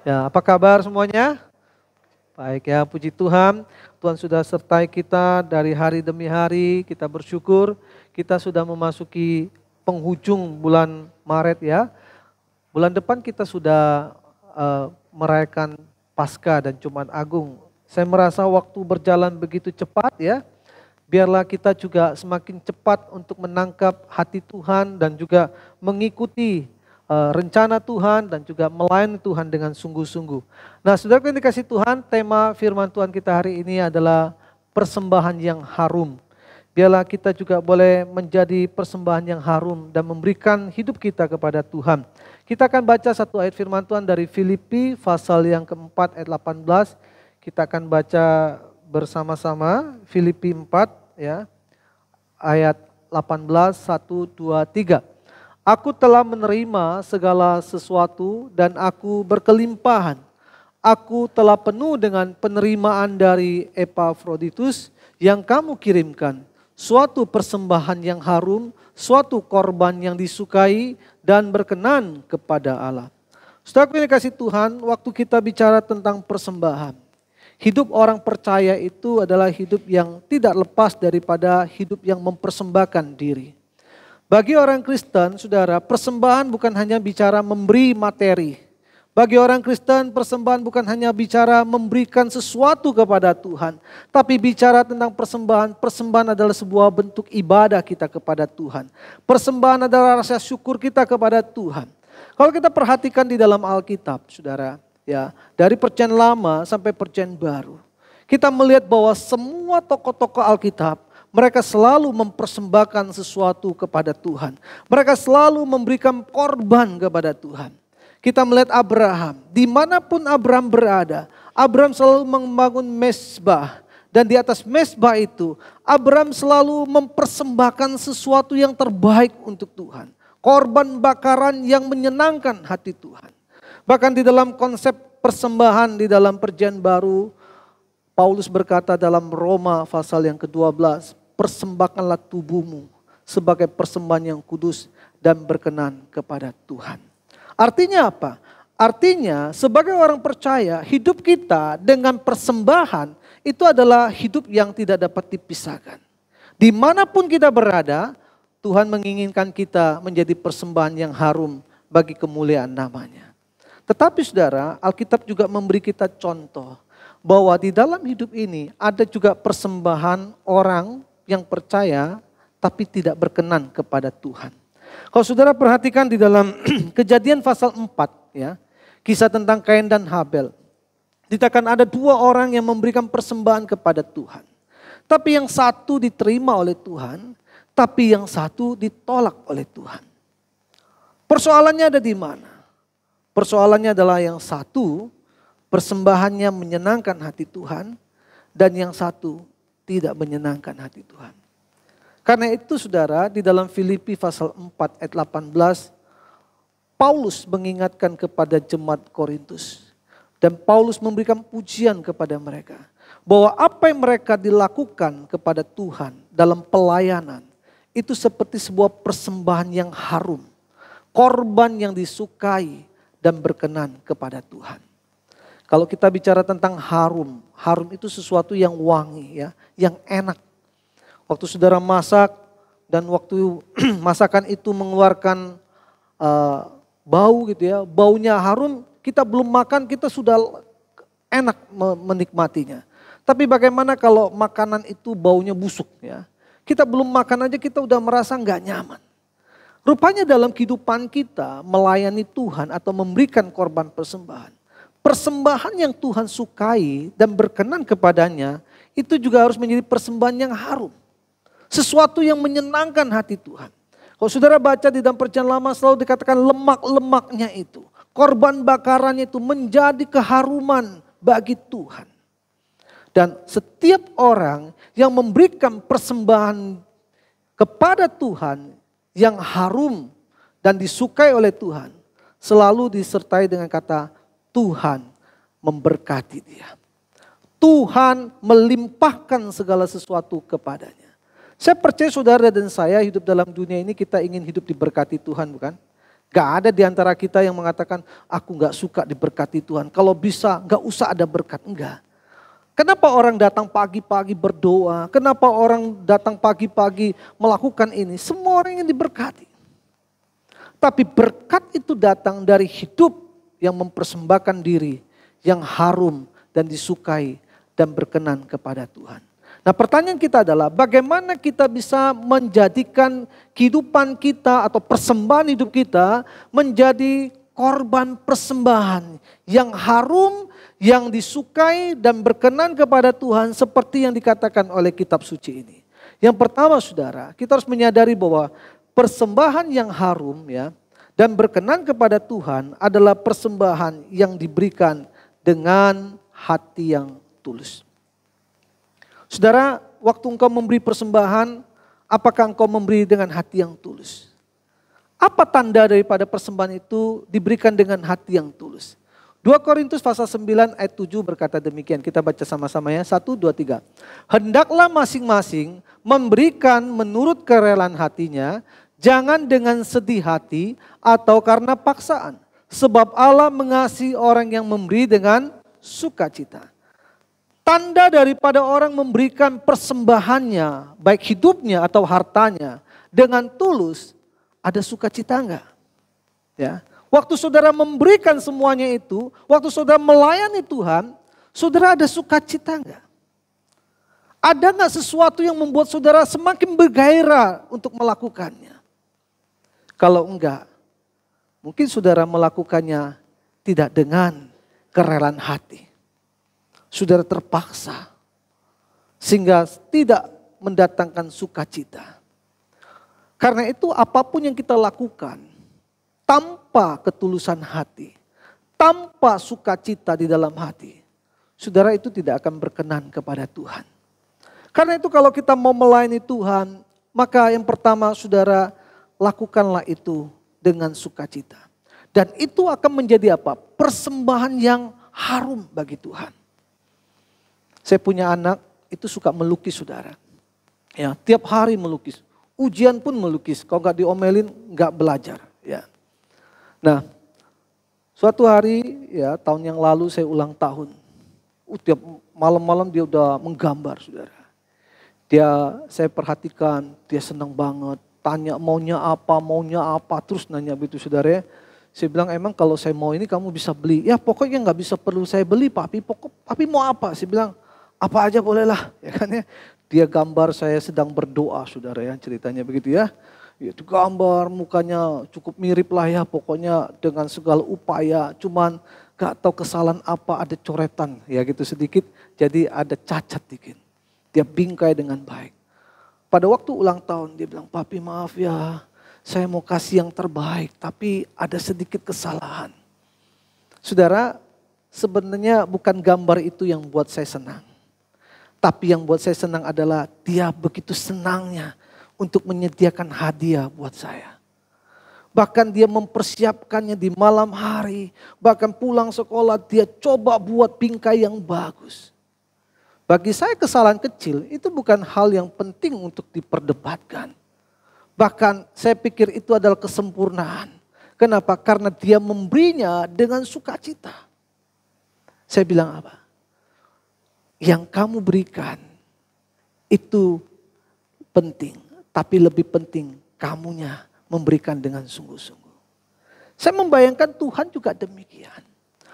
Ya, apa kabar semuanya? Baik ya, puji Tuhan. Tuhan sudah sertai kita dari hari demi hari. Kita bersyukur kita sudah memasuki penghujung bulan Maret ya. Bulan depan kita sudah merayakan Paskah dan Jumat Agung. Saya merasa waktu berjalan begitu cepat ya. Biarlah kita juga semakin cepat untuk menangkap hati Tuhan dan juga mengikuti rencana Tuhan dan juga melayani Tuhan dengan sungguh-sungguh. Nah, saudara yang dikasih Tuhan, tema firman Tuhan kita hari ini adalah persembahan yang harum. Biarlah kita juga boleh menjadi persembahan yang harum dan memberikan hidup kita kepada Tuhan. Kita akan baca satu ayat firman Tuhan dari Filipi pasal yang keempat ayat 18. Kita akan baca bersama-sama Filipi 4 ya. Ayat 18, 1, 2, 3. Aku telah menerima segala sesuatu dan aku berkelimpahan. Aku telah penuh dengan penerimaan dari Epafroditus yang kamu kirimkan. Suatu persembahan yang harum, suatu korban yang disukai dan berkenan kepada Allah. Saudara yang dikasih Tuhan, waktu kita bicara tentang persembahan, hidup orang percaya itu adalah hidup yang tidak lepas daripada hidup yang mempersembahkan diri. Bagi orang Kristen, saudara, persembahan bukan hanya bicara memberi materi. Bagi orang Kristen, persembahan bukan hanya bicara memberikan sesuatu kepada Tuhan. Tapi bicara tentang persembahan, persembahan adalah sebuah bentuk ibadah kita kepada Tuhan. Persembahan adalah rasa syukur kita kepada Tuhan. Kalau kita perhatikan di dalam Alkitab, saudara, ya, dari Perjanjian Lama sampai Perjanjian Baru, kita melihat bahwa semua tokoh-tokoh Alkitab, mereka selalu mempersembahkan sesuatu kepada Tuhan. Mereka selalu memberikan korban kepada Tuhan. Kita melihat Abraham, dimanapun Abraham berada, Abraham selalu membangun mezbah. Dan di atas mezbah itu, Abraham selalu mempersembahkan sesuatu yang terbaik untuk Tuhan. Korban bakaran yang menyenangkan hati Tuhan. Bahkan di dalam konsep persembahan di dalam Perjanjian Baru, Paulus berkata dalam Roma pasal yang ke-12, persembahkanlah tubuhmu sebagai persembahan yang kudus dan berkenan kepada Tuhan. Artinya apa? Artinya sebagai orang percaya, hidup kita dengan persembahan itu adalah hidup yang tidak dapat dipisahkan. Dimanapun kita berada, Tuhan menginginkan kita menjadi persembahan yang harum bagi kemuliaan namanya. Tetapi saudara, Alkitab juga memberi kita contoh bahwa di dalam hidup ini ada juga persembahan orang yang percaya tapi tidak berkenan kepada Tuhan. Kalau saudara perhatikan di dalam Kejadian pasal 4 ya, kisah tentang Kain dan Habel. Dikatakan ada dua orang yang memberikan persembahan kepada Tuhan. Tapi yang satu diterima oleh Tuhan, tapi yang satu ditolak oleh Tuhan. Persoalannya ada di mana? Persoalannya adalah yang satu persembahannya menyenangkan hati Tuhan dan yang satu tidak menyenangkan hati Tuhan. Karena itu saudara, di dalam Filipi pasal 4 ayat 18, Paulus mengingatkan kepada jemaat Korintus. Dan Paulus memberikan pujian kepada mereka. Bahwa apa yang mereka dilakukan kepada Tuhan dalam pelayanan, itu seperti sebuah persembahan yang harum. Korban yang disukai dan berkenan kepada Tuhan. Kalau kita bicara tentang harum, harum itu sesuatu yang wangi ya, yang enak. Waktu saudara masak dan waktu masakan itu mengeluarkan bau gitu ya, baunya harum, kita belum makan kita sudah enak menikmatinya. Tapi bagaimana kalau makanan itu baunya busuk ya, kita belum makan aja kita udah merasa nggak nyaman. Rupanya dalam kehidupan kita melayani Tuhan atau memberikan korban persembahan. Persembahan yang Tuhan sukai dan berkenan kepadanya itu juga harus menjadi persembahan yang harum. Sesuatu yang menyenangkan hati Tuhan. Kalau saudara baca di dalam Perjanjian Lama selalu dikatakan lemak-lemaknya itu. Korban bakarannya itu menjadi keharuman bagi Tuhan. Dan setiap orang yang memberikan persembahan kepada Tuhan yang harum dan disukai oleh Tuhan, selalu disertai dengan kata Tuhan memberkati dia. Tuhan melimpahkan segala sesuatu kepadanya. Saya percaya saudara dan saya hidup dalam dunia ini kita ingin hidup diberkati Tuhan, bukan? Gak ada di antara kita yang mengatakan, aku gak suka diberkati Tuhan. Kalau bisa gak usah ada berkat, enggak. Kenapa orang datang pagi-pagi berdoa? Kenapa orang datang pagi-pagi melakukan ini? Semua orang yang diberkati. Tapi berkat itu datang dari hidup yang mempersembahkan diri, yang harum dan disukai dan berkenan kepada Tuhan. Nah, pertanyaan kita adalah bagaimana kita bisa menjadikan kehidupan kita atau persembahan hidup kita menjadi korban persembahan yang harum, yang disukai dan berkenan kepada Tuhan seperti yang dikatakan oleh kitab suci ini. Yang pertama saudara, kita harus menyadari bahwa persembahan yang harum ya dan berkenan kepada Tuhan adalah persembahan yang diberikan dengan hati yang tulus. Saudara, waktu engkau memberi persembahan, apakah engkau memberi dengan hati yang tulus? Apa tanda daripada persembahan itu diberikan dengan hati yang tulus? 2 Korintus pasal 9 ayat 7 berkata demikian. Kita baca sama-sama ya. 1, 2, 3. Hendaklah masing-masing memberikan menurut kerelaan hatinya, jangan dengan sedih hati atau karena paksaan. Sebab Allah mengasihi orang yang memberi dengan sukacita. Tanda daripada orang memberikan persembahannya, baik hidupnya atau hartanya dengan tulus, ada sukacita enggak? Ya. Waktu saudara memberikan semuanya itu, waktu saudara melayani Tuhan, saudara ada sukacita enggak? Ada enggak sesuatu yang membuat saudara semakin bergairah untuk melakukannya? Kalau enggak, mungkin saudara melakukannya tidak dengan kerelaan hati. Saudara terpaksa sehingga tidak mendatangkan sukacita. Karena itu apapun yang kita lakukan tanpa ketulusan hati, tanpa sukacita di dalam hati, saudara itu tidak akan berkenan kepada Tuhan. Karena itu kalau kita mau melayani Tuhan, maka yang pertama saudara lakukanlah itu dengan sukacita. Dan itu akan menjadi apa? Persembahan yang harum bagi Tuhan. Saya punya anak itu suka melukis saudara. Ya, tiap hari melukis. Ujian pun melukis. Kalau nggak diomelin nggak belajar. Ya. Nah, suatu hari ya tahun yang lalu saya ulang tahun. Tiap malam-malam dia udah menggambar saudara. Saya perhatikan dia senang banget. Tanya maunya apa. Terus nanya begitu saudara. Saya bilang emang kalau saya mau ini kamu bisa beli. Ya pokoknya nggak bisa perlu saya beli papi. Papi mau apa? Saya bilang apa aja bolehlah, ya kan ya. Dia gambar saya sedang berdoa, saudara ya, ceritanya begitu ya. Itu gambar mukanya cukup mirip lah ya, pokoknya dengan segala upaya. Cuman gak tahu kesalahan apa, ada coretan ya gitu sedikit. Jadi ada cacat dikit. Dia bingkai dengan baik. Pada waktu ulang tahun dia bilang, papi maaf ya, saya mau kasih yang terbaik, tapi ada sedikit kesalahan. Saudara, sebenarnya bukan gambar itu yang buat saya senang. Tapi yang buat saya senang adalah dia begitu senangnya untuk menyediakan hadiah buat saya. Bahkan dia mempersiapkannya di malam hari. Bahkan pulang sekolah dia coba buat bingkai yang bagus. Bagi saya kesalahan kecil itu bukan hal yang penting untuk diperdebatkan. Bahkan saya pikir itu adalah kesempurnaan. Kenapa? Karena dia memberinya dengan sukacita. Saya bilang apa? Yang kamu berikan itu penting. Tapi lebih penting kamunya memberikan dengan sungguh-sungguh. Saya membayangkan Tuhan juga demikian.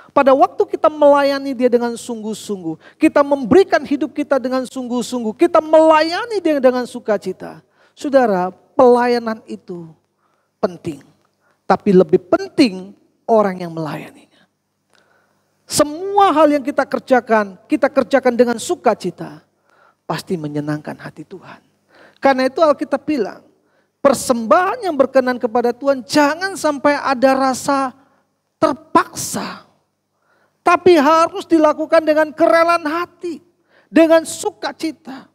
Pada waktu kita melayani dia dengan sungguh-sungguh. Kita memberikan hidup kita dengan sungguh-sungguh. Kita melayani dia dengan sukacita. Saudara, pelayanan itu penting. Tapi lebih penting orang yang melayaninya. Semua hal yang kita kerjakan dengan sukacita. Pasti menyenangkan hati Tuhan. Karena itu Alkitab bilang, persembahan yang berkenan kepada Tuhan jangan sampai ada rasa terpaksa. Tapi harus dilakukan dengan kerelaan hati. Dengan sukacita.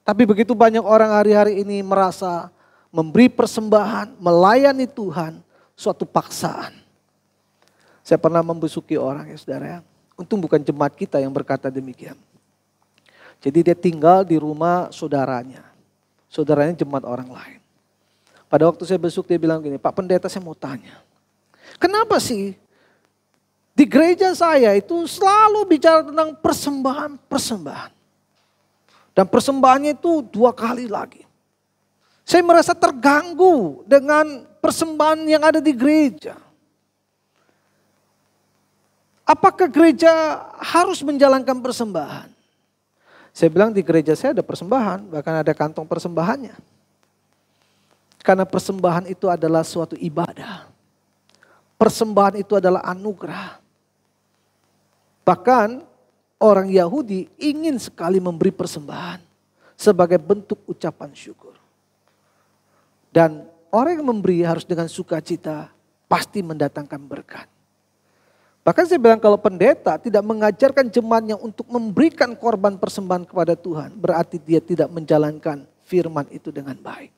Tapi begitu banyak orang hari-hari ini merasa memberi persembahan, melayani Tuhan, suatu paksaan. Saya pernah membesuki orang ya saudara ya. Untung bukan jemaat kita yang berkata demikian. Jadi dia tinggal di rumah saudaranya. Saudaranya jemaat orang lain. Pada waktu saya besuk dia bilang gini, Pak Pendeta saya mau tanya. Kenapa sih di gereja saya itu selalu bicara tentang persembahan. Dan persembahannya itu 2 kali lagi. Saya merasa terganggu dengan persembahan yang ada di gereja. Apakah gereja harus menjalankan persembahan? Saya bilang di gereja saya ada persembahan, bahkan ada kantong persembahannya. Karena persembahan itu adalah suatu ibadah. Persembahan itu adalah anugerah. Bahkan orang Yahudi ingin sekali memberi persembahan sebagai bentuk ucapan syukur. Dan orang yang memberi harus dengan sukacita pasti mendatangkan berkat. Bahkan saya bilang kalau pendeta tidak mengajarkan jemaatnya untuk memberikan korban persembahan kepada Tuhan, berarti dia tidak menjalankan firman itu dengan baik.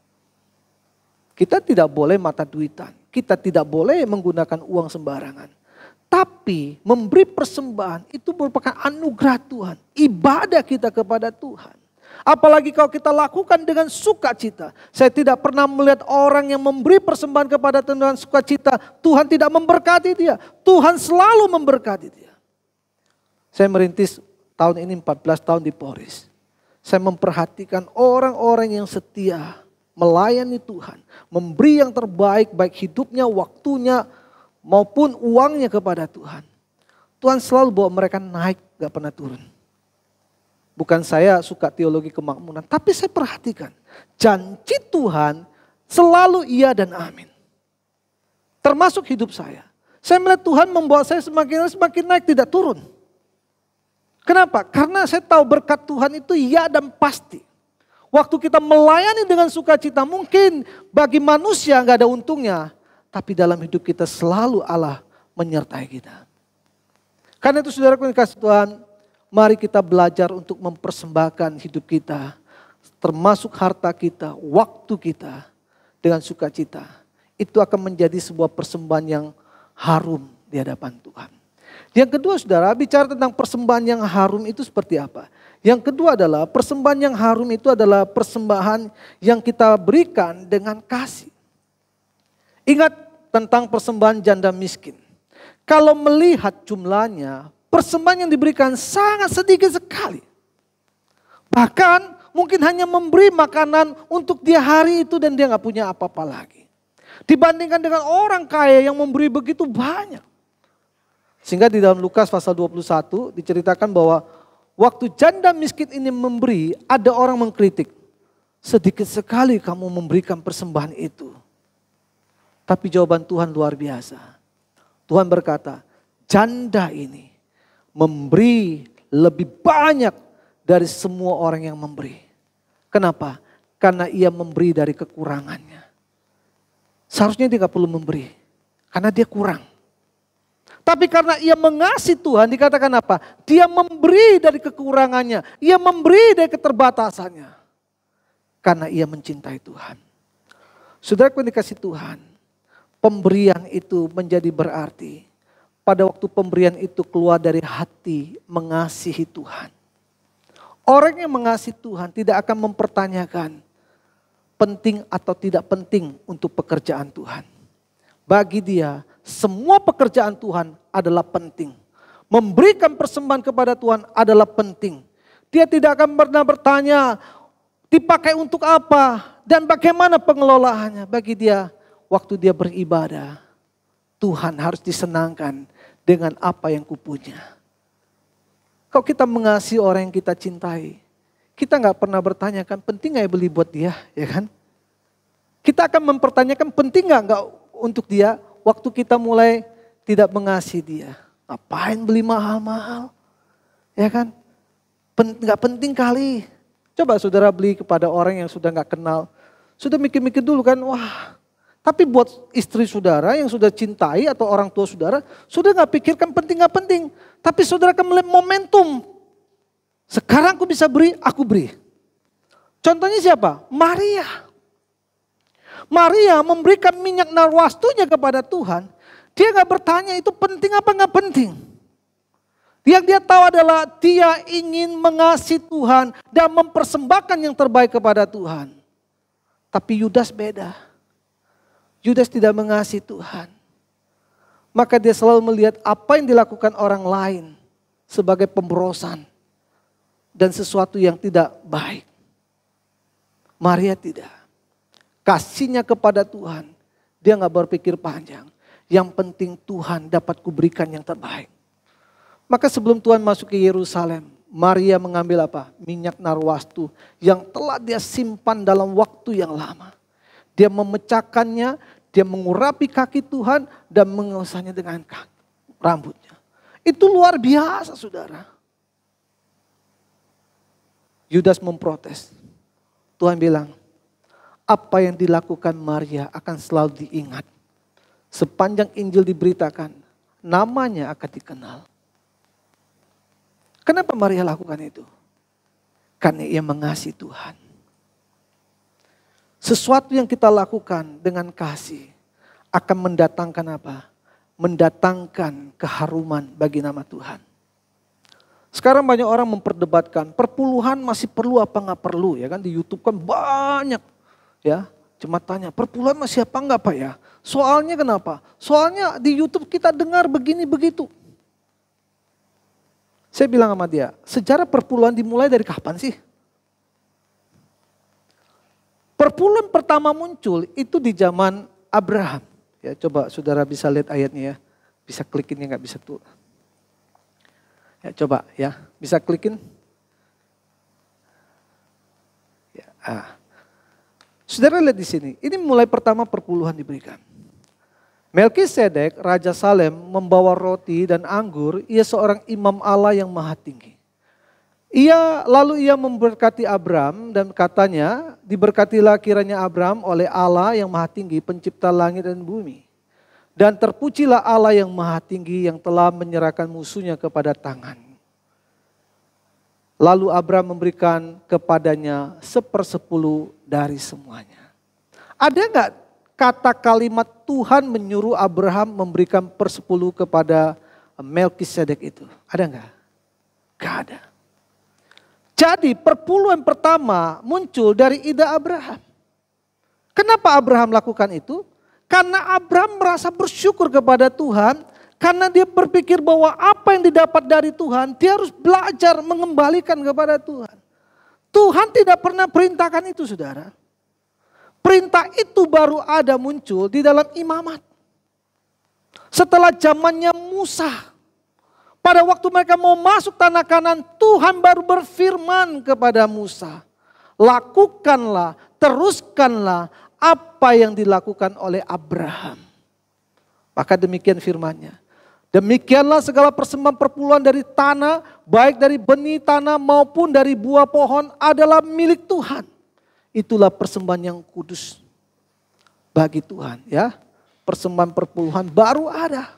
Kita tidak boleh mata duitan, kita tidak boleh menggunakan uang sembarangan. Tapi memberi persembahan itu merupakan anugerah Tuhan. Ibadah kita kepada Tuhan. Apalagi kalau kita lakukan dengan sukacita. Saya tidak pernah melihat orang yang memberi persembahan kepada Tuhan dengan sukacita. Tuhan tidak memberkati dia. Tuhan selalu memberkati dia. Saya merintis tahun ini 14 tahun di Polres. Saya memperhatikan orang-orang yang setia melayani Tuhan. Memberi yang terbaik baik hidupnya, waktunya, maupun uangnya kepada Tuhan. Tuhan selalu bawa mereka naik, gak pernah turun. Bukan saya suka teologi kemakmuran, tapi saya perhatikan. Janji Tuhan selalu iya dan amin. Termasuk hidup saya. Saya melihat Tuhan membawa saya semakin naik, tidak turun. Kenapa? Karena saya tahu berkat Tuhan itu iya dan pasti. Waktu kita melayani dengan sukacita, mungkin bagi manusia gak ada untungnya. Tapi dalam hidup kita selalu Allah menyertai kita. Karena itu saudara yang dikasihi Tuhan, mari kita belajar untuk mempersembahkan hidup kita. Termasuk harta kita, waktu kita dengan sukacita. Itu akan menjadi sebuah persembahan yang harum di hadapan Tuhan. Yang kedua saudara, bicara tentang persembahan yang harum itu seperti apa? Yang kedua adalah persembahan yang harum itu adalah persembahan yang kita berikan dengan kasih. Ingat tentang persembahan janda miskin. Kalau melihat jumlahnya, persembahan yang diberikan sangat sedikit sekali. Bahkan mungkin hanya memberi makanan untuk dia hari itu dan dia gak punya apa-apa lagi. Dibandingkan dengan orang kaya yang memberi begitu banyak. Sehingga di dalam Lukas pasal 21 diceritakan bahwa waktu janda miskin ini memberi, ada orang mengkritik. Sedikit sekali kamu memberikan persembahan itu. Tapi jawaban Tuhan luar biasa. Tuhan berkata, janda ini memberi lebih banyak dari semua orang yang memberi. Kenapa? Karena ia memberi dari kekurangannya. Seharusnya dia gak perlu memberi. Karena dia kurang. Tapi karena ia mengasihi Tuhan, dikatakan apa? Dia memberi dari kekurangannya. Ia memberi dari keterbatasannya. Karena ia mencintai Tuhan. Saudaraku yang dikasihi Tuhan, pemberian itu menjadi berarti pada waktu pemberian itu keluar dari hati mengasihi Tuhan. Orang yang mengasihi Tuhan tidak akan mempertanyakan penting atau tidak penting untuk pekerjaan Tuhan. Bagi dia, semua pekerjaan Tuhan adalah penting. Memberikan persembahan kepada Tuhan adalah penting. Dia tidak akan pernah bertanya dipakai untuk apa dan bagaimana pengelolaannya. Bagi dia, waktu dia beribadah, Tuhan harus disenangkan dengan apa yang kupunya. Kalau kita mengasihi orang yang kita cintai, kita gak pernah bertanyakan penting gak ya beli buat dia, ya kan? Kita akan mempertanyakan penting gak untuk dia waktu kita mulai tidak mengasihi dia. Ngapain beli mahal-mahal, ya kan? Gak penting kali. Coba saudara beli kepada orang yang sudah gak kenal, sudah mikir-mikir dulu kan, wah. Tapi buat istri saudara yang sudah cintai atau orang tua saudara, sudah gak pikirkan penting gak penting. Tapi saudara akan melihat momentum. Sekarang aku bisa beri, aku beri. Contohnya siapa? Maria. Maria memberikan minyak narwastunya kepada Tuhan. Dia gak bertanya itu penting apa gak penting. Yang dia tahu adalah dia ingin mengasihi Tuhan dan mempersembahkan yang terbaik kepada Tuhan. Tapi Yudas beda. Yudas tidak mengasihi Tuhan. Maka dia selalu melihat apa yang dilakukan orang lain sebagai pemborosan dan sesuatu yang tidak baik. Maria tidak. Kasihnya kepada Tuhan, dia gak berpikir panjang. Yang penting Tuhan dapat kuberikan yang terbaik. Maka sebelum Tuhan masuk ke Yerusalem, Maria mengambil apa? Minyak narwastu yang telah dia simpan dalam waktu yang lama. Dia memecahkannya, dia mengurapi kaki Tuhan dan mengusahnya dengan rambutnya. Itu luar biasa, saudara. Yudas memprotes. Tuhan bilang, apa yang dilakukan Maria akan selalu diingat. Sepanjang Injil diberitakan, namanya akan dikenal. Kenapa Maria lakukan itu? Karena ia mengasihi Tuhan. Sesuatu yang kita lakukan dengan kasih akan mendatangkan apa? Mendatangkan keharuman bagi nama Tuhan. Sekarang banyak orang memperdebatkan perpuluhan masih perlu apa nggak perlu, ya kan, di YouTube kan banyak, ya. Cuma tanya perpuluhan masih apa enggak Pak ya? Soalnya kenapa? Soalnya di YouTube kita dengar begini begitu. Saya bilang sama dia, sejarah perpuluhan dimulai dari kapan sih? Perpuluhan pertama muncul itu di zaman Abraham. Ya, coba saudara bisa lihat ayatnya ya. Bisa klikin ya, nggak bisa tuh. Ya, coba ya, bisa klikin. Ya, Saudara lihat di sini, ini mulai pertama perpuluhan diberikan. Melkisedek, Raja Salem, membawa roti dan anggur, ia seorang imam Allah yang maha tinggi. Lalu ia memberkati Abram dan katanya, diberkatilah kiranya Abram oleh Allah yang maha tinggi, pencipta langit dan bumi. Dan terpujilah Allah yang maha tinggi yang telah menyerahkan musuhnya kepada tangan. Lalu Abram memberikan kepadanya 1/10 dari semuanya. Ada enggak kata kalimat Tuhan menyuruh Abraham memberikan 1/10 kepada Melkisedek itu? Ada enggak? Enggak ada. Jadi perpuluhan pertama muncul dari ide Abraham. Kenapa Abraham lakukan itu? Karena Abraham merasa bersyukur kepada Tuhan. Karena dia berpikir bahwa apa yang didapat dari Tuhan, dia harus belajar mengembalikan kepada Tuhan. Tuhan tidak pernah perintahkan itu, saudara. Perintah itu baru ada muncul di dalam imamat. Setelah zamannya Musa. Pada waktu mereka mau masuk tanah Kanaan, Tuhan baru berfirman kepada Musa. Lakukanlah, teruskanlah apa yang dilakukan oleh Abraham. Maka demikian firman-Nya. Demikianlah segala persembahan perpuluhan dari tanah, baik dari benih tanah maupun dari buah pohon adalah milik Tuhan. Itulah persembahan yang kudus bagi Tuhan, ya. Persembahan perpuluhan baru ada.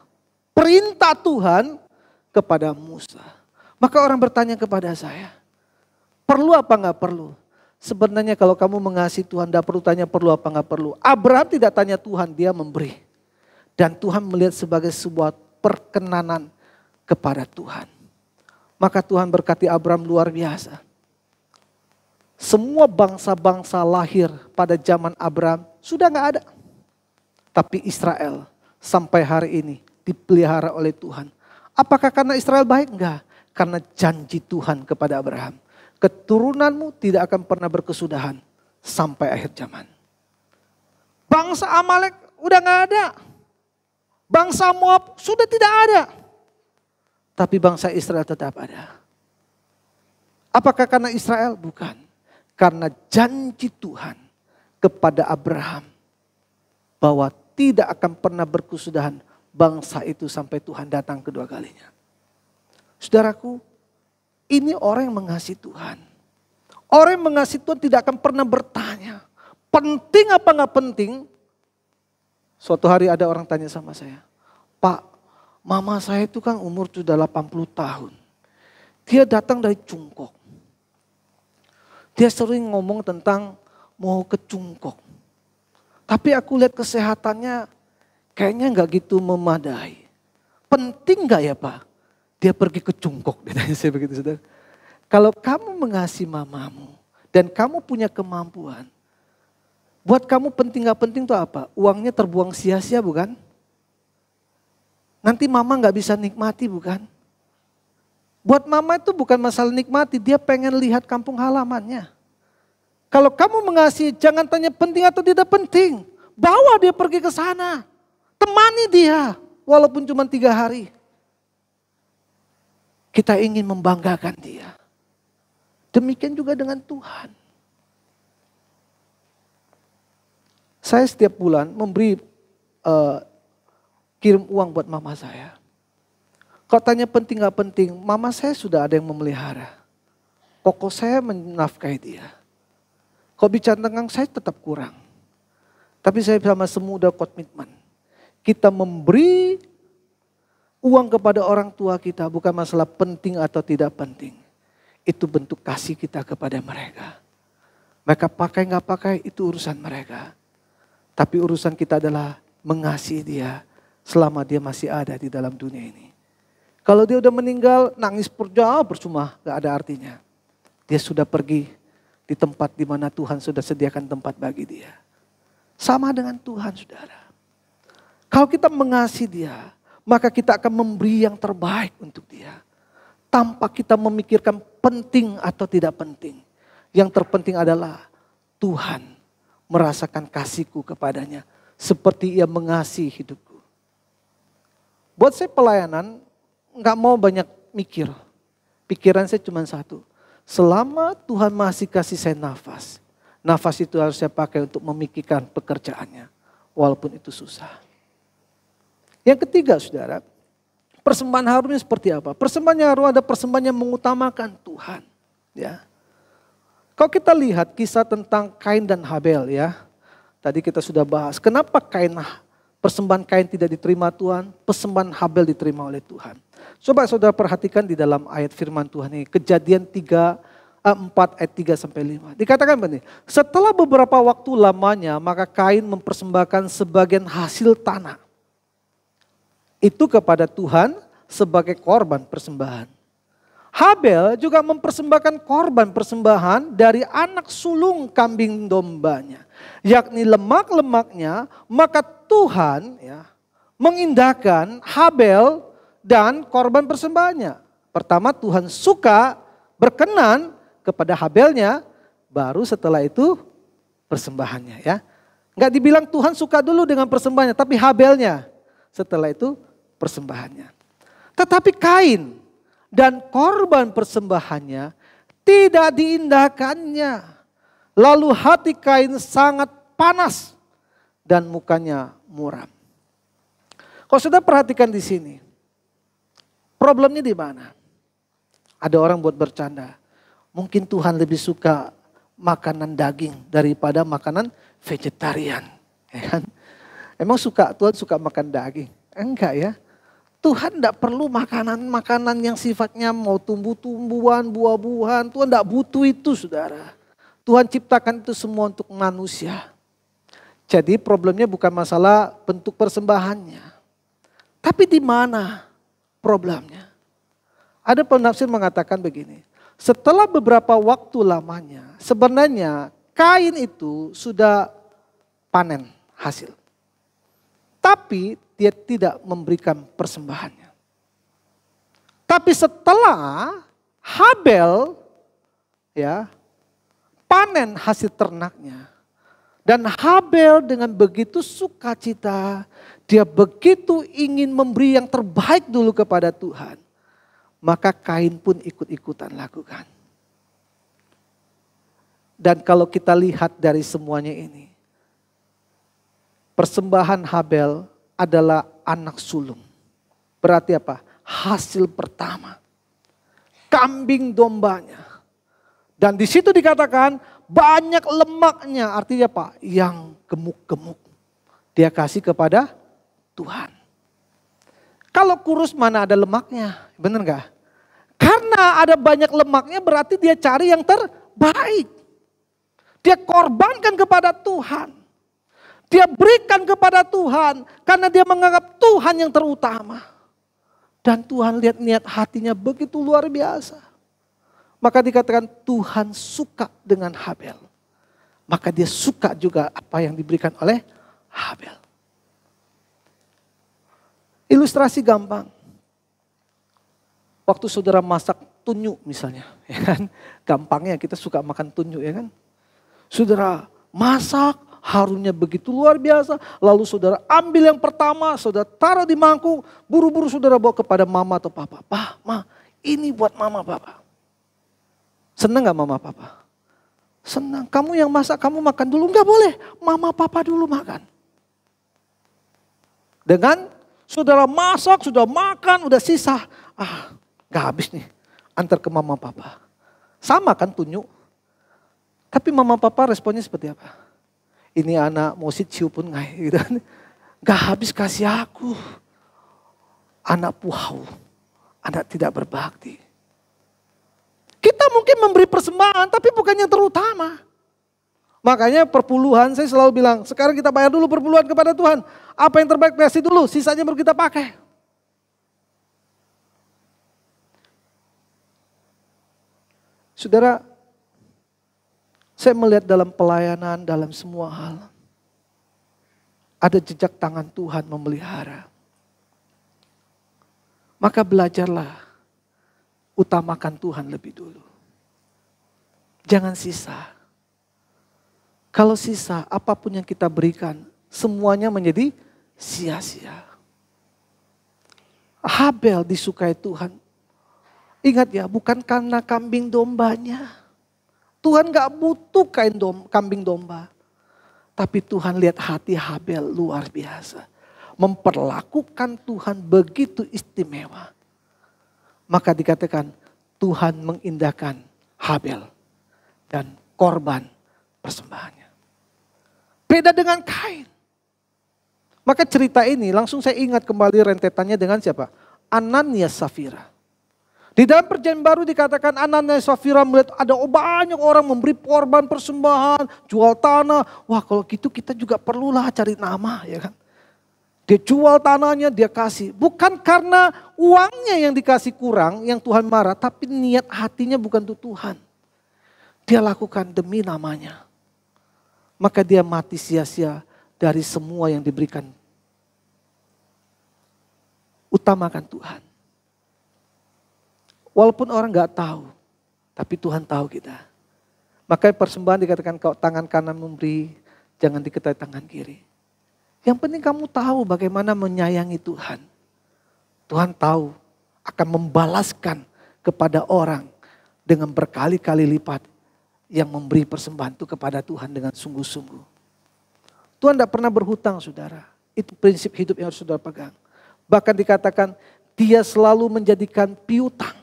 Perintah Tuhan kepada Musa. Maka orang bertanya kepada saya, perlu apa enggak perlu? Sebenarnya kalau kamu mengasihi Tuhan, tidak perlu tanya perlu apa enggak perlu. Abraham tidak tanya Tuhan, dia memberi. Dan Tuhan melihat sebagai sebuah perkenanan kepada Tuhan. Maka Tuhan berkati Abraham luar biasa. Semua bangsa-bangsa lahir pada zaman Abraham sudah enggak ada. Tapi Israel sampai hari ini dipelihara oleh Tuhan. Apakah karena Israel baik? Enggak. Karena janji Tuhan kepada Abraham. Keturunanmu tidak akan pernah berkesudahan sampai akhir zaman. Bangsa Amalek udah enggak ada. Bangsa Moab sudah tidak ada. Tapi bangsa Israel tetap ada. Apakah karena Israel? Bukan. Karena janji Tuhan kepada Abraham. Bahwa tidak akan pernah berkesudahan bangsa itu sampai Tuhan datang kedua kalinya. Saudaraku, ini orang yang mengasihi Tuhan. Orang yang mengasihi Tuhan tidak akan pernah bertanya. Penting apa enggak penting? Suatu hari ada orang tanya sama saya. Pak, mama saya itu kan umur sudah 80 tahun. Dia datang dari Cungkok. Dia sering ngomong tentang mau ke Cungkok. Tapi aku lihat kesehatannya kayaknya enggak gitu memadai. Penting enggak ya Pak? Dia pergi ke Cungkok. Dia tanya saya begitu, saudara. Kalau kamu mengasihi mamamu dan kamu punya kemampuan. Buat kamu penting gak penting itu apa? Uangnya terbuang sia-sia bukan? nanti mama gak bisa nikmati bukan? Buat mama itu bukan masalah nikmati, dia pengen lihat kampung halamannya. Kalau kamu mengasihi, jangan tanya penting atau tidak penting. Bawa dia pergi ke sana. Temani dia, walaupun cuma 3 hari. Kita ingin membanggakan dia. Demikian juga dengan Tuhan. Saya setiap bulan memberi kirim uang buat mama saya. Kalau tanya penting gak penting, mama saya sudah ada yang memelihara. Koko saya menafkahi dia. Kalau bicara tentang saya tetap kurang. Tapi saya sama semua udah komitmen. Kita memberi uang kepada orang tua kita bukan masalah penting atau tidak penting. Itu bentuk kasih kita kepada mereka. Mereka pakai gak pakai itu urusan mereka. Tapi urusan kita adalah mengasihi dia selama dia masih ada di dalam dunia ini. Kalau dia udah meninggal, nangis perjauh percuma, gak ada artinya. Dia sudah pergi di tempat di mana Tuhan sudah sediakan tempat bagi dia. Sama dengan Tuhan, saudara. Kalau kita mengasihi dia, maka kita akan memberi yang terbaik untuk dia. Tanpa kita memikirkan penting atau tidak penting. Yang terpenting adalah Tuhan merasakan kasihku kepadanya. Seperti ia mengasihi hidupku. Buat saya pelayanan, gak mau banyak mikir. Pikiran saya cuma satu. Selama Tuhan masih kasih saya nafas. Nafas itu harus saya pakai untuk memikirkan pekerjaannya. Walaupun itu susah. Yang ketiga saudara. Persembahan harumnya seperti apa? Persembahan harum ada persembahan yang mengutamakan Tuhan. Ya. Kalau kita lihat kisah tentang Kain dan Habel ya. Tadi kita sudah bahas. Kenapa persembahan Kain tidak diterima Tuhan? Persembahan Habel diterima oleh Tuhan. Coba saudara perhatikan di dalam ayat firman Tuhan ini. Kejadian 4 ayat 3 sampai 5. Dikatakan begini. Setelah beberapa waktu lamanya maka Kain mempersembahkan sebagian hasil tanah. Itu kepada Tuhan sebagai korban persembahan. Habel juga mempersembahkan korban persembahan dari anak sulung kambing dombanya. Yakni lemak-lemaknya, maka Tuhan mengindahkan Habel dan korban persembahannya. Pertama Tuhan suka berkenan kepada Habelnya, baru setelah itu persembahannya ya. Enggak dibilang Tuhan suka dulu dengan persembahannya, tapi Habelnya. Setelah itu persembahannya. Tetapi Kain dan korban persembahannya tidak diindahkannya. Lalu hati Kain sangat panas dan mukanya muram. Kalau sudah perhatikan di sini, problemnya di mana? Ada orang buat bercanda. Mungkin Tuhan lebih suka makanan daging daripada makanan vegetarian. Ya kan? Emang Tuhan suka makan daging? Enggak ya. Tuhan tidak perlu makanan-makanan yang sifatnya mau tumbuh-tumbuhan, buah-buahan. Tuhan tidak butuh itu saudara. Tuhan ciptakan itu semua untuk manusia. Jadi problemnya bukan masalah bentuk persembahannya. Tapi di mana problemnya? Ada penafsir mengatakan begini. Setelah beberapa waktu lamanya, sebenarnya Kain itu sudah panen hasil. Tapi dia tidak memberikan persembahannya. Tapi setelah Habel panen hasil ternaknya. Dan Habel dengan begitu sukacita, dia begitu ingin memberi yang terbaik dulu kepada Tuhan. Maka Kain pun ikut-ikutan lakukan. Dan kalau kita lihat dari semuanya ini, persembahan Habel adalah anak sulung. Berarti apa? Hasil pertama. Kambing dombanya. Dan di situ dikatakan banyak lemaknya. Artinya apa? Yang gemuk-gemuk. Dia kasih kepada Tuhan. Kalau kurus mana ada lemaknya? Benar gak? Karena ada banyak lemaknya berarti dia cari yang terbaik. Dia korbankan kepada Tuhan. Dia berikan kepada Tuhan karena dia menganggap Tuhan yang terutama. Dan Tuhan lihat niat hatinya begitu luar biasa. Maka dikatakan Tuhan suka dengan Habel. Maka dia suka juga apa yang diberikan oleh Habel. Ilustrasi gampang. Waktu saudara masak tunyu misalnya, ya kan? Gampangnya kita suka makan tunyu, ya kan? Saudara masak, harumnya begitu luar biasa. Lalu saudara ambil yang pertama, saudara taruh di mangkuk, buru-buru saudara bawa kepada mama atau papa. "Pa, ma, ini buat mama papa." Senang gak mama papa? Senang. Kamu yang masak, kamu makan dulu. Enggak boleh, mama papa dulu makan. Dengan saudara masak, sudah makan, udah sisa. Gak habis nih, antar ke mama papa. Sama kan tunjuk. Tapi mama papa responnya seperti apa? Ini anak mau ciu pun nggak, gitu. Gak habis kasih aku. Anak puhau, anak tidak berbakti. Kita mungkin memberi persembahan, tapi bukan yang terutama. Makanya perpuluhan, saya selalu bilang, sekarang kita bayar dulu perpuluhan kepada Tuhan. Apa yang terbaik kasih dulu, sisanya baru kita pakai. Saudara, saya melihat dalam pelayanan, dalam semua hal, ada jejak tangan Tuhan memelihara. Maka belajarlah, utamakan Tuhan lebih dulu. Jangan sisa. Kalau sisa, apapun yang kita berikan, semuanya menjadi sia-sia. Habel disukai Tuhan. Ingat ya, bukan karena kambing dombanya. Tuhan gak butuh kambing domba. Tapi Tuhan lihat hati Habel luar biasa. Memperlakukan Tuhan begitu istimewa. Maka dikatakan Tuhan mengindahkan Habel dan korban persembahannya. Beda dengan Kain. Maka cerita ini langsung saya ingat kembali rentetannya dengan siapa? Ananias Safira. Di dalam perjanjian baru dikatakan Ananias Safira melihat ada banyak orang memberi korban persembahan, jual tanah. Wah, kalau gitu kita juga perlulah cari nama, ya kan? Dia jual tanahnya, dia kasih. Bukan karena uangnya yang dikasih kurang, yang Tuhan marah. Tapi niat hatinya bukan untuk Tuhan. Dia lakukan demi namanya. Maka dia mati sia-sia dari semua yang diberikan. Utamakan Tuhan. Walaupun orang gak tahu, tapi Tuhan tahu kita. Maka persembahan dikatakan kau tangan kanan memberi, jangan diketahui tangan kiri. Yang penting kamu tahu bagaimana menyayangi Tuhan. Tuhan tahu akan membalaskan kepada orang dengan berkali-kali lipat yang memberi persembahan itu kepada Tuhan dengan sungguh-sungguh. Tuhan tidak pernah berhutang, saudara. Itu prinsip hidup yang harus saudara pegang. Bahkan dikatakan dia selalu menjadikan piutang,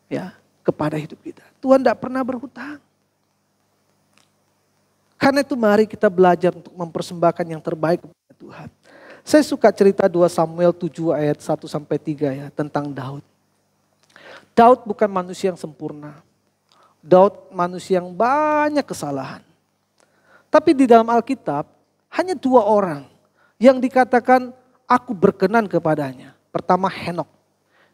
ya, kepada hidup kita. Tuhan tidak pernah berhutang. Karena itu mari kita belajar untuk mempersembahkan yang terbaik kepada Tuhan. Saya suka cerita 2 Samuel 7 ayat 1-3 ya, tentang Daud. Daud bukan manusia yang sempurna. Daud manusia yang banyak kesalahan. Tapi di dalam Alkitab hanya 2 orang yang dikatakan aku berkenan kepadanya. Pertama Henok.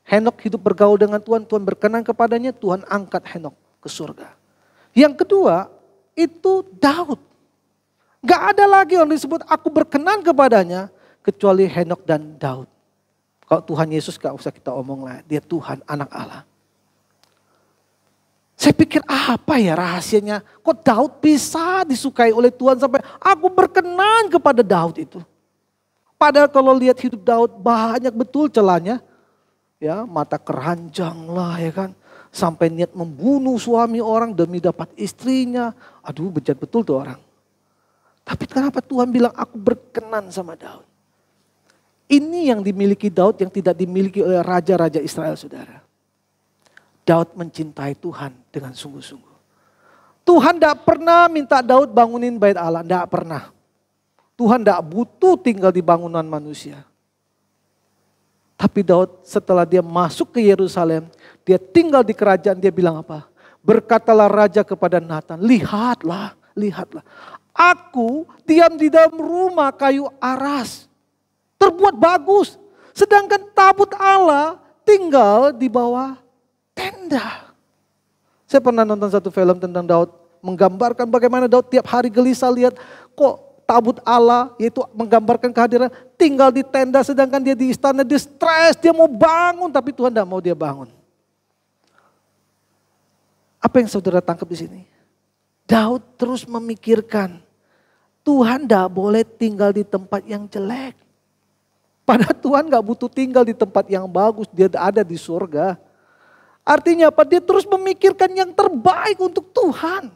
Henok hidup bergaul dengan Tuhan, Tuhan berkenan kepadanya, Tuhan angkat Henok ke surga. Yang kedua itu Daud. Gak ada lagi orang disebut aku berkenan kepadanya kecuali Henok dan Daud. Kalau Tuhan Yesus gak usah kita omong lah, dia Tuhan anak Allah. Saya pikir apa ya rahasianya? Kok Daud bisa disukai oleh Tuhan sampai aku berkenan kepada Daud itu. Padahal kalau lihat hidup Daud banyak betul celahnya. Ya, mata keranjang lah, ya kan. Sampai niat membunuh suami orang demi dapat istrinya. Aduh, bejat betul tuh orang. Tapi kenapa Tuhan bilang aku berkenan sama Daud? Ini yang dimiliki Daud yang tidak dimiliki oleh raja-raja Israel, saudara. Daud mencintai Tuhan dengan sungguh-sungguh. Tuhan tidak pernah minta Daud bangunin bait Allah, tidak pernah. Tuhan tidak butuh tinggal di bangunan manusia. Tapi Daud setelah dia masuk ke Yerusalem, dia tinggal di kerajaan, dia bilang apa? Berkatalah raja kepada Nathan, lihatlah. Aku diam di dalam rumah kayu aras, terbuat bagus. Sedangkan tabut Allah tinggal di bawah tenda. Saya pernah nonton satu film tentang Daud, menggambarkan bagaimana Daud tiap hari gelisah lihat kok tabut Allah, yaitu menggambarkan kehadiran, tinggal di tenda sedangkan dia di istana, dia stres, dia mau bangun tapi Tuhan tidak mau dia bangun. Apa yang saudara tangkap di sini? Daud terus memikirkan, Tuhan tidak boleh tinggal di tempat yang jelek. Padahal Tuhan gak butuh tinggal di tempat yang bagus, dia ada di surga. Artinya apa? Dia terus memikirkan yang terbaik untuk Tuhan.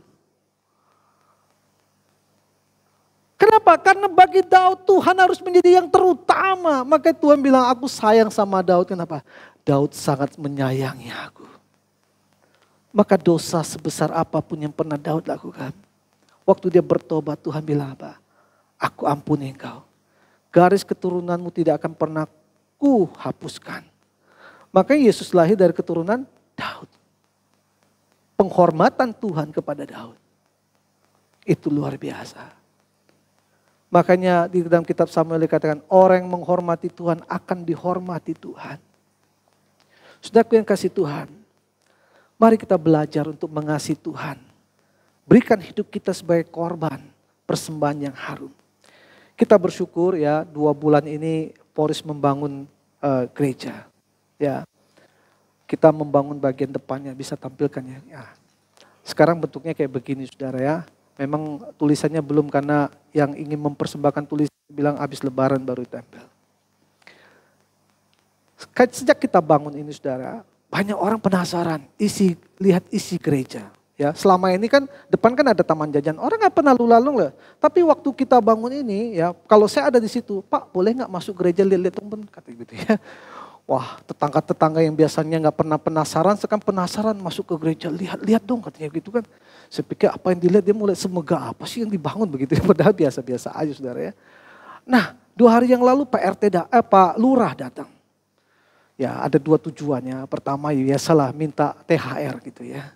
Kenapa? Karena bagi Daud Tuhan harus menjadi yang terutama. Maka Tuhan bilang, aku sayang sama Daud. Kenapa? Daud sangat menyayangi aku. Maka dosa sebesar apapun yang pernah Daud lakukan. Waktu dia bertobat Tuhan bilang apa? Aku ampuni engkau. Garis keturunanmu tidak akan pernah ku hapuskan. Maka Yesus lahir dari keturunan Daud. Penghormatan Tuhan kepada Daud. Itu luar biasa. Makanya di dalam kitab Samuel dikatakan orang yang menghormati Tuhan akan dihormati Tuhan. Saudaraku yang kasih Tuhan, mari kita belajar untuk mengasihi Tuhan. Berikan hidup kita sebagai korban, persembahan yang harum. Kita bersyukur ya 2 bulan ini Polres membangun gereja. Ya, kita membangun bagian depannya, bisa tampilkan ya. Sekarang bentuknya kayak begini saudara ya. Memang tulisannya belum karena yang ingin mempersembahkan tulisan bilang habis lebaran baru ditempel. Sejak kita bangun ini saudara, banyak orang penasaran lihat isi gereja. Ya, selama ini kan depan kan ada taman jajan, orang nggak pernah lalu-lalu lah. Tapi waktu kita bangun ini ya, kalau saya ada di situ, Pak boleh nggak masuk gereja lihat-lihat teman, kata gitu ya. Wah, tetangga-tetangga yang biasanya nggak pernah penasaran, sekarang penasaran masuk ke gereja, lihat dong katanya gitu kan. Saya pikir apa yang dilihat, dia mulai semegah apa sih yang dibangun begitu, padahal biasa-biasa aja saudara ya. Nah, 2 hari yang lalu Pak Lurah datang. Ya ada 2 tujuannya, pertama ya biasalah minta THR gitu ya.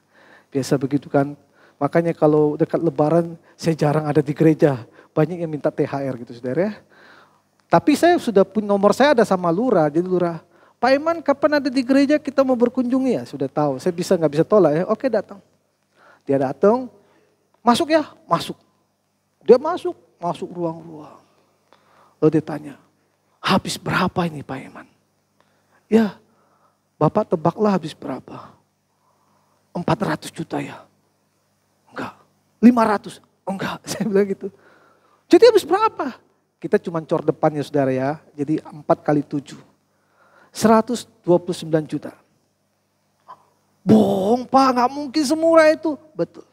Biasa begitu kan, makanya kalau dekat lebaran saya jarang ada di gereja, banyak yang minta THR gitu saudara ya. Tapi saya sudah punya nomor, saya ada sama Lurah, jadi Lurah, Pak Iman kapan ada di gereja kita mau berkunjung ya, sudah tahu. Saya nggak bisa tolak ya, oke datang. Dia datang, masuk ya, masuk. Dia masuk ruang-ruang. Lalu dia tanya, habis berapa ini Pak Iman? Ya, Bapak tebaklah habis berapa? 400 juta ya? Enggak. 500? Enggak, saya bilang gitu. Jadi habis berapa? Kita cuma cor depannya saudara ya, jadi 4 kali 7. 129 juta. Bohong Pak, gak mungkin semurah itu. Betul.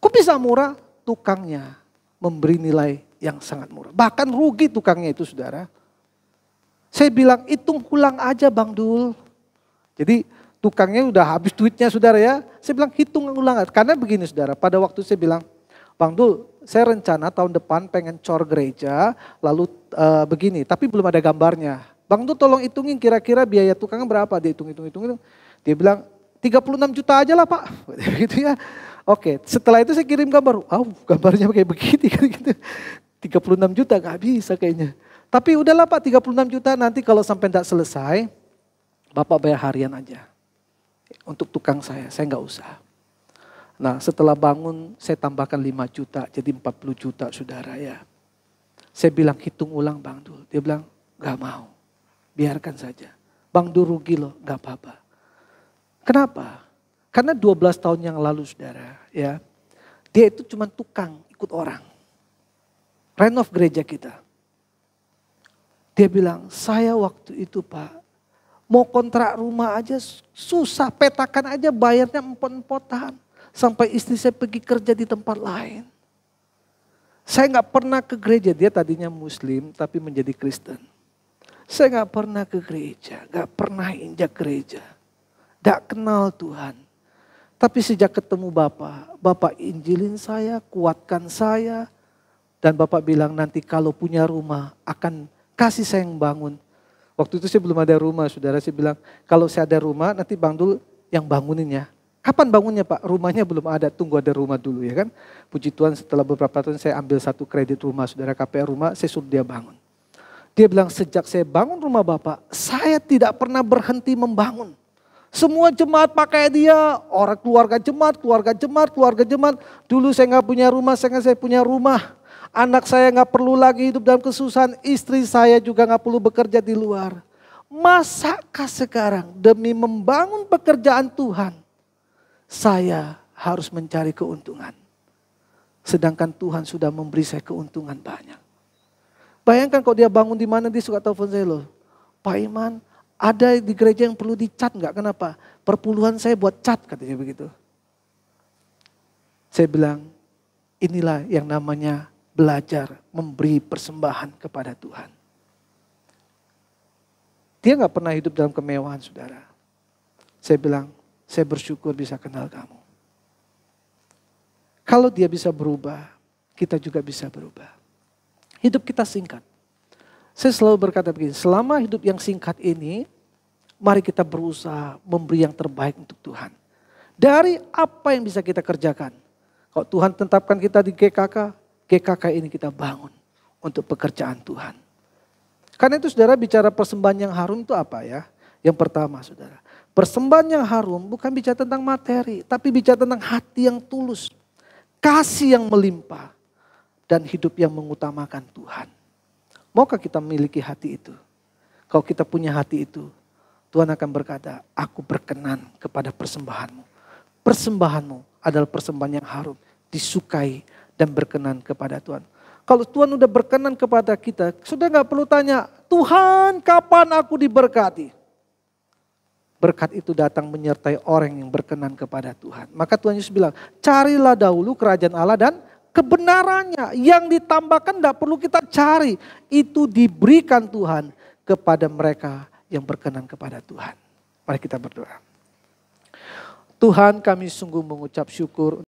Kok bisa murah? Tukangnya memberi nilai yang sangat murah. Bahkan rugi tukangnya itu saudara. Saya bilang hitung ulang aja Bang Dul. Jadi tukangnya udah habis duitnya saudara ya. Saya bilang hitung ulang. Karena begini saudara, pada waktu saya bilang, Bang Dul, saya rencana tahun depan pengen cor gereja, lalu begini, tapi belum ada gambarnya. Bang Dul tolong hitungin kira-kira biaya tukangnya berapa, dia hitung. Dia bilang 36 juta aja lah Pak, gitu ya. Oke, setelah itu saya kirim gambar, gambarnya kayak begini, gitu. 36 juta gak bisa kayaknya. Tapi udahlah Pak 36 juta nanti kalau sampai tidak selesai, Bapak bayar harian aja. Untuk tukang saya gak usah. Nah setelah bangun saya tambahkan 5 juta jadi 40 juta saudara ya. Saya bilang hitung ulang Bang Dul. Dia bilang gak mau, biarkan saja. Bang Dul rugi loh, gak apa-apa. Kenapa? Karena 12 tahun yang lalu saudara ya. Dia itu cuma tukang ikut orang. Renov gereja kita. Dia bilang saya waktu itu Pak mau kontrak rumah aja susah, petakan aja bayarnya empot-empotan. Sampai istri saya pergi kerja di tempat lain. Saya gak pernah ke gereja. Dia tadinya muslim tapi menjadi Kristen. Saya gak pernah ke gereja. Gak pernah injak gereja. Gak kenal Tuhan. Tapi sejak ketemu Bapak. Bapak injilin saya, kuatkan saya. Dan Bapak bilang nanti kalau punya rumah akan kasih saya yang bangun. Waktu itu saya belum ada rumah saudara. Saya bilang kalau saya ada rumah nanti Bang Dul yang bangunin ya. Kapan bangunnya Pak? Rumahnya belum ada, tunggu ada rumah dulu ya kan. Puji Tuhan setelah beberapa tahun saya ambil 1 kredit rumah, saudara KPR rumah, saya suruh dia bangun. Dia bilang sejak saya bangun rumah Bapak, saya tidak pernah berhenti membangun. Semua jemaat pakai dia, orang keluarga jemaat, keluarga jemaat. Dulu saya nggak punya rumah, sekarang saya punya rumah. Anak saya nggak perlu lagi hidup dalam kesusahan, istri saya juga nggak perlu bekerja di luar. Masakah sekarang demi membangun pekerjaan Tuhan, saya harus mencari keuntungan. Sedangkan Tuhan sudah memberi saya keuntungan banyak. Bayangkan kalau dia bangun di mana, dia suka telepon saya loh. Pak Iman, ada di gereja yang perlu dicat nggak? Kenapa? Perpuluhan saya buat cat, katanya begitu. Saya bilang, inilah yang namanya belajar memberi persembahan kepada Tuhan. Dia nggak pernah hidup dalam kemewahan, saudara. Saya bilang, saya bersyukur bisa kenal kamu. Kalau dia bisa berubah, kita juga bisa berubah. Hidup kita singkat. Saya selalu berkata begini, selama hidup yang singkat ini, mari kita berusaha memberi yang terbaik untuk Tuhan. Dari apa yang bisa kita kerjakan. Kalau Tuhan tetapkan kita di GKK ini kita bangun untuk pekerjaan Tuhan. Karena itu saudara, bicara persembahan yang harum itu apa ya? Yang pertama saudara, persembahan yang harum bukan bicara tentang materi, tapi bicara tentang hati yang tulus. Kasih yang melimpah dan hidup yang mengutamakan Tuhan. Maukah kita memiliki hati itu? Kalau kita punya hati itu, Tuhan akan berkata, aku berkenan kepada persembahanmu. Persembahanmu adalah persembahan yang harum, disukai dan berkenan kepada Tuhan. Kalau Tuhan udah berkenan kepada kita, sudah gak perlu tanya, Tuhan kapan aku diberkati? Berkat itu datang menyertai orang yang berkenan kepada Tuhan. Maka Tuhan Yesus bilang, carilah dahulu kerajaan Allah dan kebenarannya. Yang ditambahkan tidak perlu kita cari. Itu diberikan Tuhan kepada mereka yang berkenan kepada Tuhan. Mari kita berdoa. Tuhan, kami sungguh mengucap syukur